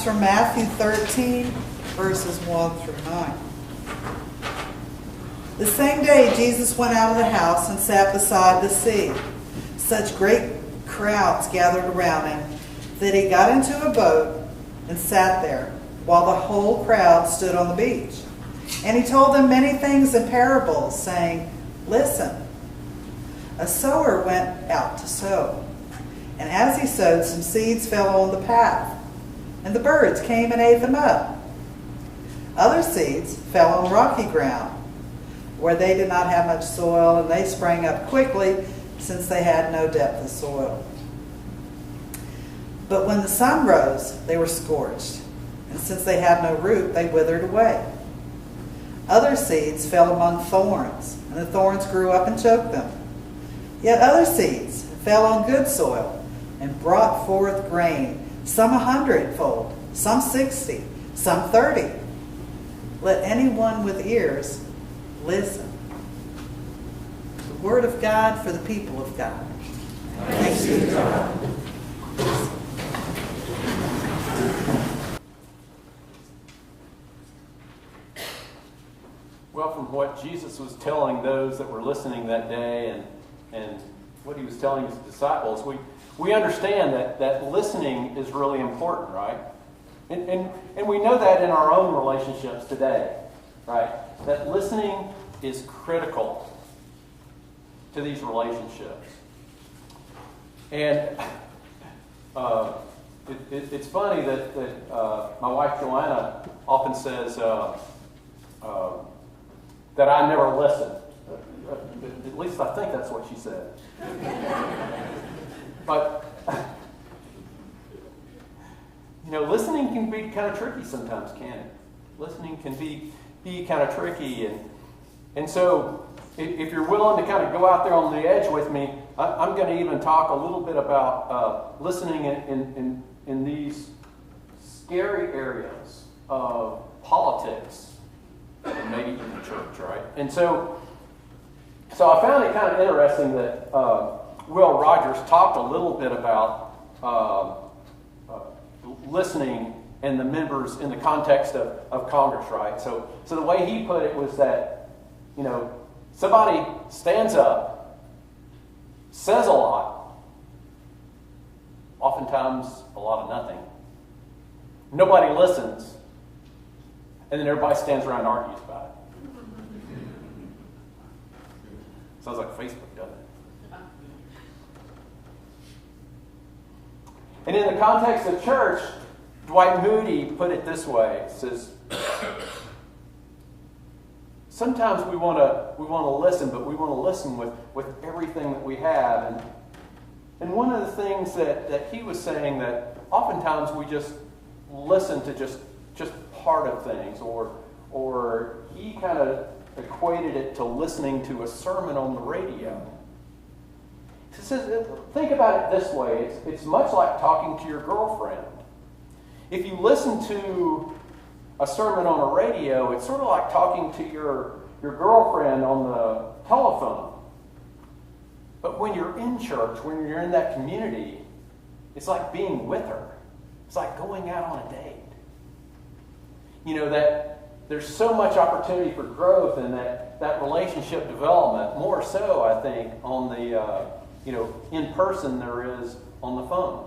from Matthew 13, verses 1 through 9. The same day Jesus went out of the house and sat beside the sea. Such great crowds gathered around him that he got into a boat and sat there, while the whole crowd stood on the beach. And he told them many things in parables, saying, "Listen, a sower went out to sow. And as he sowed, some seeds fell on the path, and the birds came and ate them up. Other seeds fell on rocky ground, where they did not have much soil, and they sprang up quickly, since they had no depth of soil. But when the sun rose, they were scorched, and since they had no root, they withered away. Other seeds fell among thorns, and the thorns grew up and choked them. Yet other seeds fell on good soil, and brought forth grain, some 100-fold, some 60, some 30. Let anyone with ears listen." The word of God for the people of God. Thanks be to God. Well, from what Jesus was telling those that were listening that day and what he was telling his disciples, we understand that listening is really important, right? And we know that in our own relationships today, right? That listening is critical to these relationships. And it's funny that my wife Joanna often says that I never listen. At least I think that's what she said. But, listening can be kind of tricky sometimes, can't it? Listening can be kind of tricky. And so, if you're willing to kind of go out there on the edge with me, I'm going to even talk a little bit about listening in these scary areas of politics and maybe even the church, right? And so I found it kind of interesting that Will Rogers talked a little bit about listening and the members in the context of Congress, right? So the way he put it was that, somebody stands up, says a lot, oftentimes a lot of nothing. Nobody listens, and then everybody stands around and argues about it. Sounds like Facebook, doesn't it? And in the context of church, Dwight Moody put it this way. He says, sometimes we want to listen, but we want to listen with everything that we have. And one of the things that he was saying, that oftentimes we just listen to just part of things, or he kind of equated it to listening to a sermon on the radio. He says, think about it this way. It's much like talking to your girlfriend. If you listen to a sermon on a radio, it's sort of like talking to your girlfriend on the telephone. But when you're in church, when you're in that community, it's like being with her. It's like going out on a date. That there's so much opportunity for growth in that relationship development, more so, I think, on the in person there is on the phone.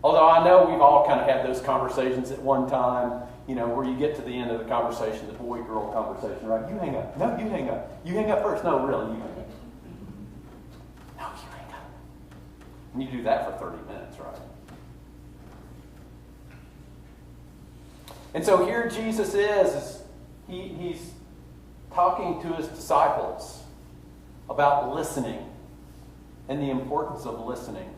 Although I know we've all kind of had those conversations at one time, where you get to the end of the conversation, the boy-girl conversation, right? You hang up. No, you hang up. You hang up first. No, really, you hang up. No, you hang up. And you do that for 30 minutes, right? And so here Jesus is he's talking to his disciples about listening and the importance of listening.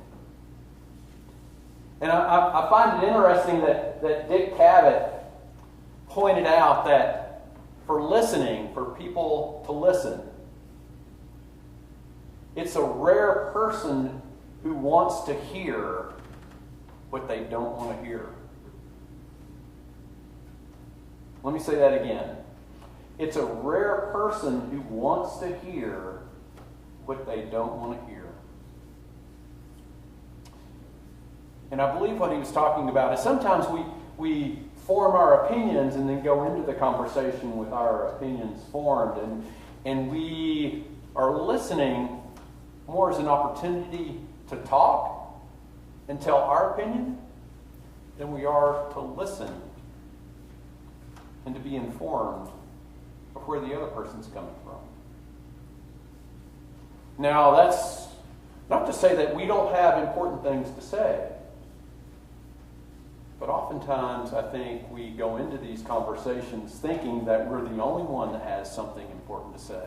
And I find it interesting that Dick Cavett pointed out that for listening, for people to listen, it's a rare person who wants to hear what they don't want to hear. Let me say that again. It's a rare person who wants to hear what they don't want to hear. And I believe what he was talking about is sometimes we form our opinions and then go into the conversation with our opinions formed. And we are listening more as an opportunity to talk and tell our opinion than we are to listen and to be informed of where the other person's coming from. Now, that's not to say that we don't have important things to say. But oftentimes, I think we go into these conversations thinking that we're the only one that has something important to say.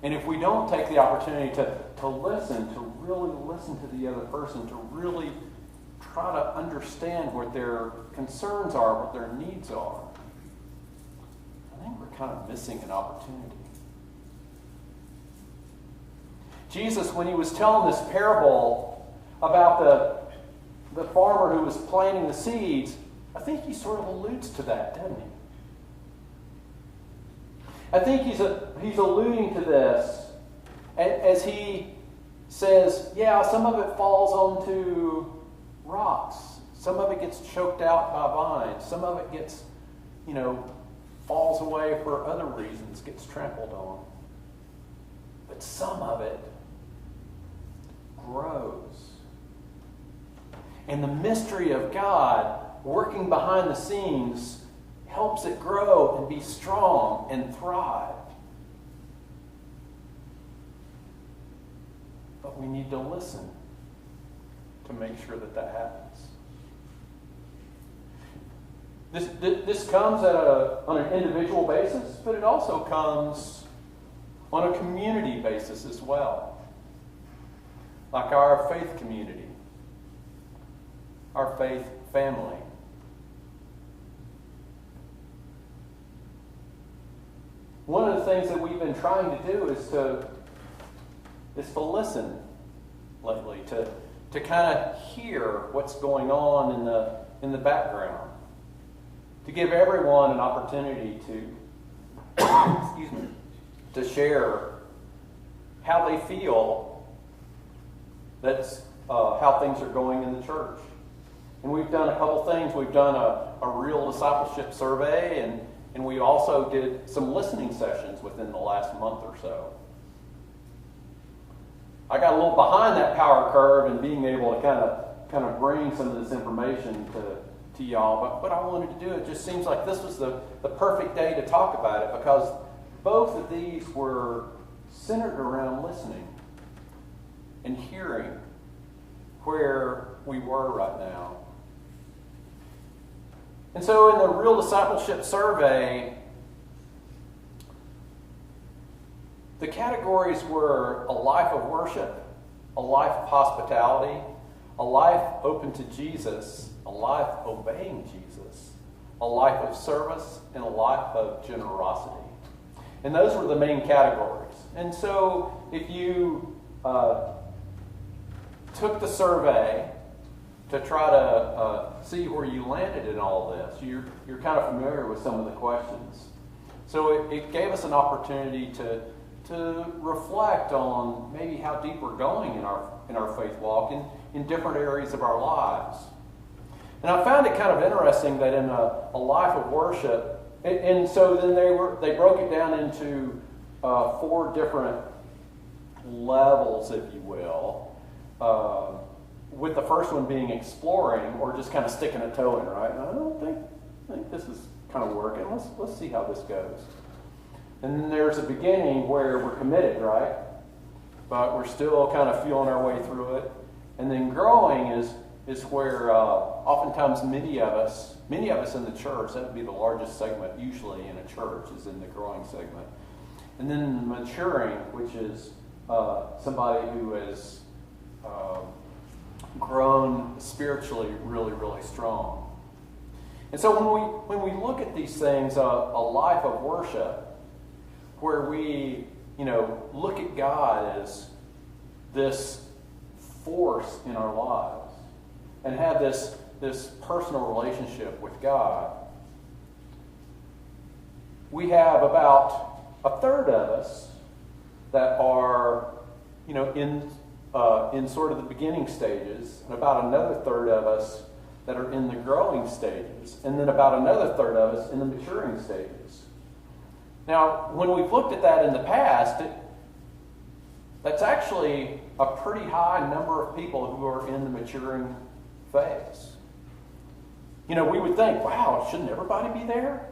And if we don't take the opportunity to listen, to really listen to the other person, to really try to understand what their concerns are, what their needs are, I think we're kind of missing an opportunity. Jesus, when he was telling this parable about the farmer who was planting the seeds, I think he sort of alludes to that, doesn't he? I think he's alluding to this as he says, yeah, some of it falls onto rocks. Some of it gets choked out by vines. Some of it gets, falls away for other reasons, gets trampled on. But some of it grows. And the mystery of God working behind the scenes helps it grow and be strong and thrive. But we need to listen to make sure that happens. This comes on an individual basis, but it also comes on a community basis as well. Like our faith community, our faith family. One of the things that we've been trying to do is to listen lately, to kind of hear what's going on in the background, to give everyone an opportunity to share how they feel. That's how things are going in the church. And we've done a couple things. We've done a real discipleship survey, and we also did some listening sessions within the last month or so. I got a little behind that power curve in being able to kind of bring some of this information to y'all, but I wanted to do it. It just seems like this was the perfect day to talk about it, because both of these were centered around listening and hearing where we were right now. And so in the Real Discipleship Survey, the categories were a life of worship, a life of hospitality, a life open to Jesus, a life obeying Jesus, a life of service, and a life of generosity. And those were the main categories. And so if you took the survey to try to see where you landed in all this, you're kind of familiar with some of the questions. So it gave us an opportunity to reflect on maybe how deep we're going in our faith walk in different areas of our lives. And I found it kind of interesting that in a life of worship, and so then they broke it down into 4 different levels, if you will. With the first one being exploring, or just kind of sticking a toe in, right? And I don't think this is kind of working. Let's see how this goes. And then there's a beginning where we're committed, right? But we're still kind of feeling our way through it. And then growing is where oftentimes many of us in the church, that would be the largest segment usually in a church, is in the growing segment. And then maturing, which is somebody who has grown spiritually really, really strong. And so when we look at these things, a life of worship, where we, look at God as this force in our lives and have this personal relationship with God, we have about a third of us that are, in in sort of the beginning stages, and about another third of us that are in the growing stages, and then about another third of us in the maturing stages. Now, when we've looked at that in the past, that's actually a pretty high number of people who are in the maturing phase. You know, we would think, wow, shouldn't everybody be there?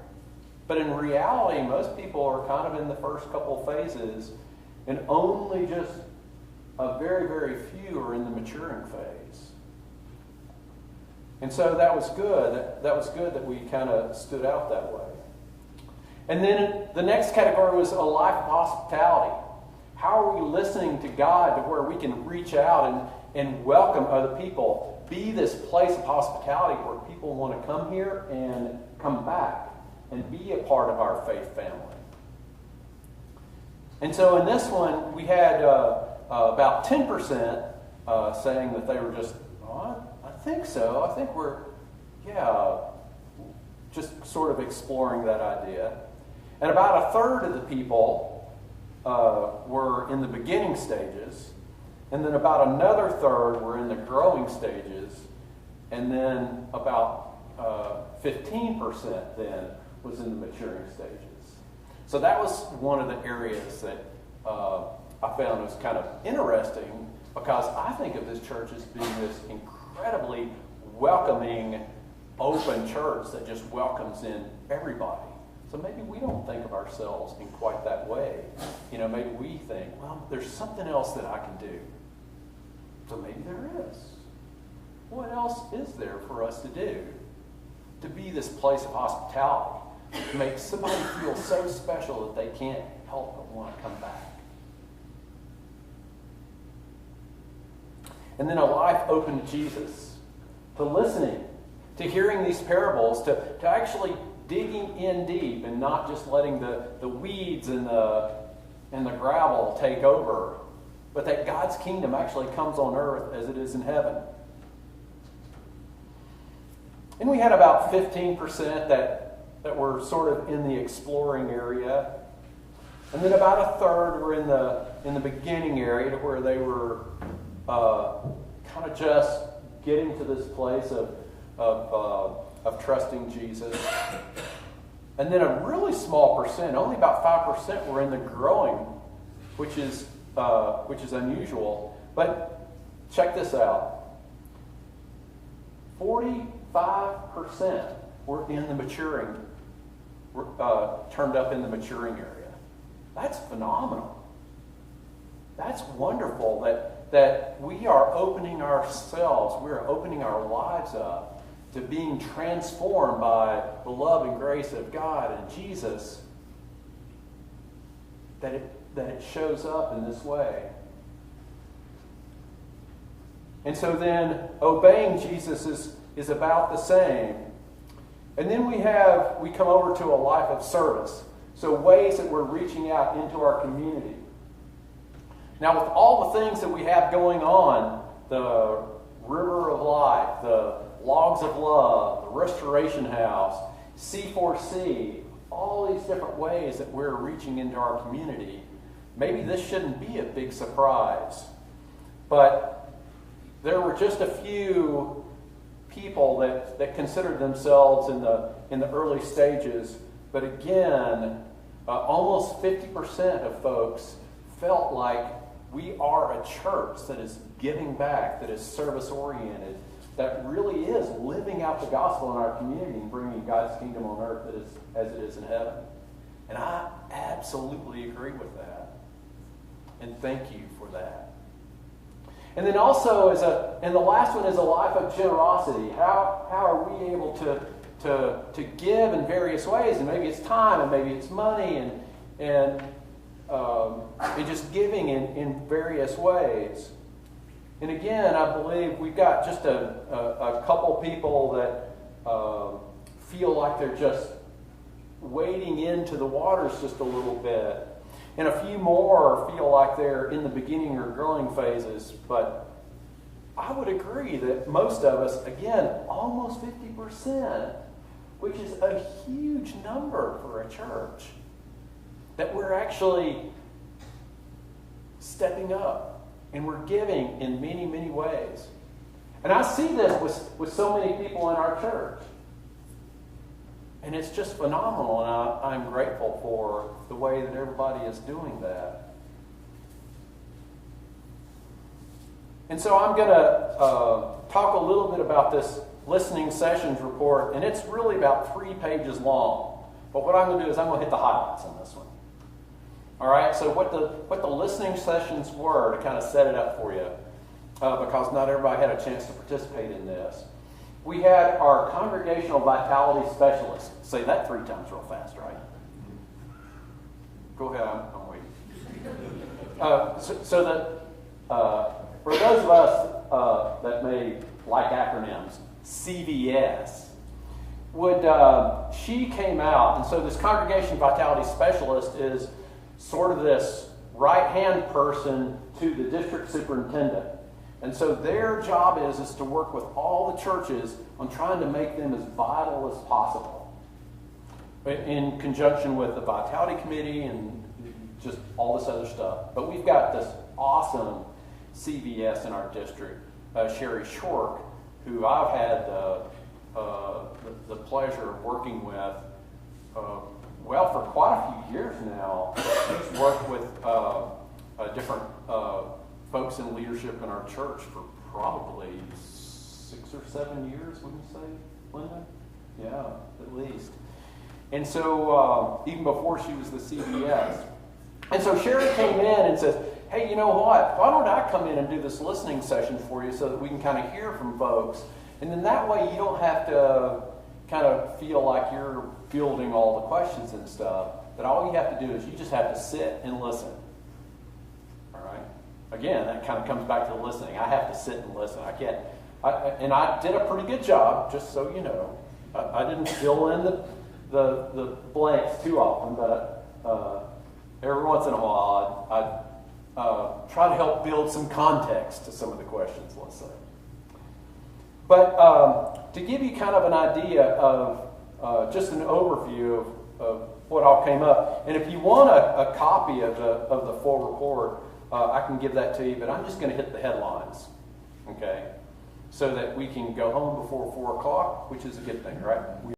But in reality, most people are kind of in the first couple phases, and only just a very, very few are in the maturing phase. And so that was good. That was good that we kind of stood out that way. And then the next category was a life of hospitality. How are we listening to God to where we can reach out and welcome other people? Be this place of hospitality where people want to come here and come back and be a part of our faith family. And so in this one, we had about 10% saying that they were just, oh, I think so. I think we're, just sort of exploring that idea. And about a third of the people were in the beginning stages. And then about another third were in the growing stages. And then about 15% then was in the maturing stages. So that was one of the areas that I found was kind of interesting, because I think of this church as being this incredibly welcoming, open church that just welcomes in everybody. So maybe we don't think of ourselves in quite that way. You know, maybe we think, well, there's something else that I can do. So maybe there is. What else is there for us to do to be this place of hospitality, to make somebody feel so special that they can't help but want to come back? And then a life open to Jesus, to listening, to hearing these parables, to actually digging in deep and not just letting the weeds and the gravel take over, but that God's kingdom actually comes on earth as it is in heaven. And we had about 15% that were sort of in the exploring area. And then about a third were in the beginning area, to where they were kind of just getting to this place of trusting Jesus. And then a really small percent, only about 5%, were in the growing, which is unusual. But check this out. 45% were in the maturing, turned up in the maturing area. That's phenomenal. That's wonderful that we are opening ourselves, we're opening our lives up to being transformed by the love and grace of God and Jesus, that it shows up in this way. And so then obeying Jesus is about the same. And then we come over to a life of service. So ways that we're reaching out into our community. Now, with all the things that we have going on, the River of Life, the Logs of Love, the Restoration House, C4C, all these different ways that we're reaching into our community, maybe this shouldn't be a big surprise. But there were just a few people that considered themselves in the early stages. But again, almost 50% of folks felt like we are a church that is giving back, that is service-oriented, that really is living out the gospel in our community and bringing God's kingdom on earth as it is in heaven. And I absolutely agree with that. And thank you for that. And then also, and the last one is a life of generosity. How are we able to give in various ways? And maybe it's time, and maybe it's money, and just giving in various ways. And again, I believe we've got just a couple people that feel like they're just wading into the waters just a little bit. And a few more feel like they're in the beginning or growing phases. But I would agree that most of us, again, almost 50%, which is a huge number for a church, that we're actually stepping up And we're giving in many, many ways. And I see this with so many people in our church. And it's just phenomenal, and I'm grateful for the way that everybody is doing that. And so I'm going to talk a little bit about this listening sessions report, and it's really about 3 pages long. But what I'm going to do is I'm going to hit the highlights on this one. All right, so what the listening sessions were, to kind of set it up for you, because not everybody had a chance to participate in this. We had our congregational vitality specialist. Say that 3 times real fast, right? Go ahead, I'm waiting. So that for those of us that may like acronyms, CVS, she came out, and so this congregation vitality specialist is sort of this right-hand person to the district superintendent. And so their job is to work with all the churches on trying to make them as vital as possible, in conjunction with the vitality committee and just all this other stuff. But we've got this awesome CVS in our district, Sherry Shork, who I've had the pleasure of working with, for quite a few years now. She's worked with different folks in leadership in our church for probably 6 or 7 years, wouldn't you say, Linda? Yeah, at least. And so even before she was the CVS. And so Sherry came in and says, hey, you know what? Why don't I come in and do this listening session for you so that we can kind of hear from folks? And then that way you don't have to kind of feel like you're fielding all the questions and stuff. But all you have to do is you just have to sit and listen. All right? Again, that kind of comes back to the listening. I have to sit and listen. I can't. And I did a pretty good job, just so you know. I didn't fill in the blanks too often, but every once in a while I try to help build some context to some of the questions, let's say. But to give you kind of an idea of just an overview of what all came up, and if you want a copy of the full report, I can give that to you, but I'm just going to hit the headlines, okay? So that we can go home before 4 o'clock, which is a good thing, right? We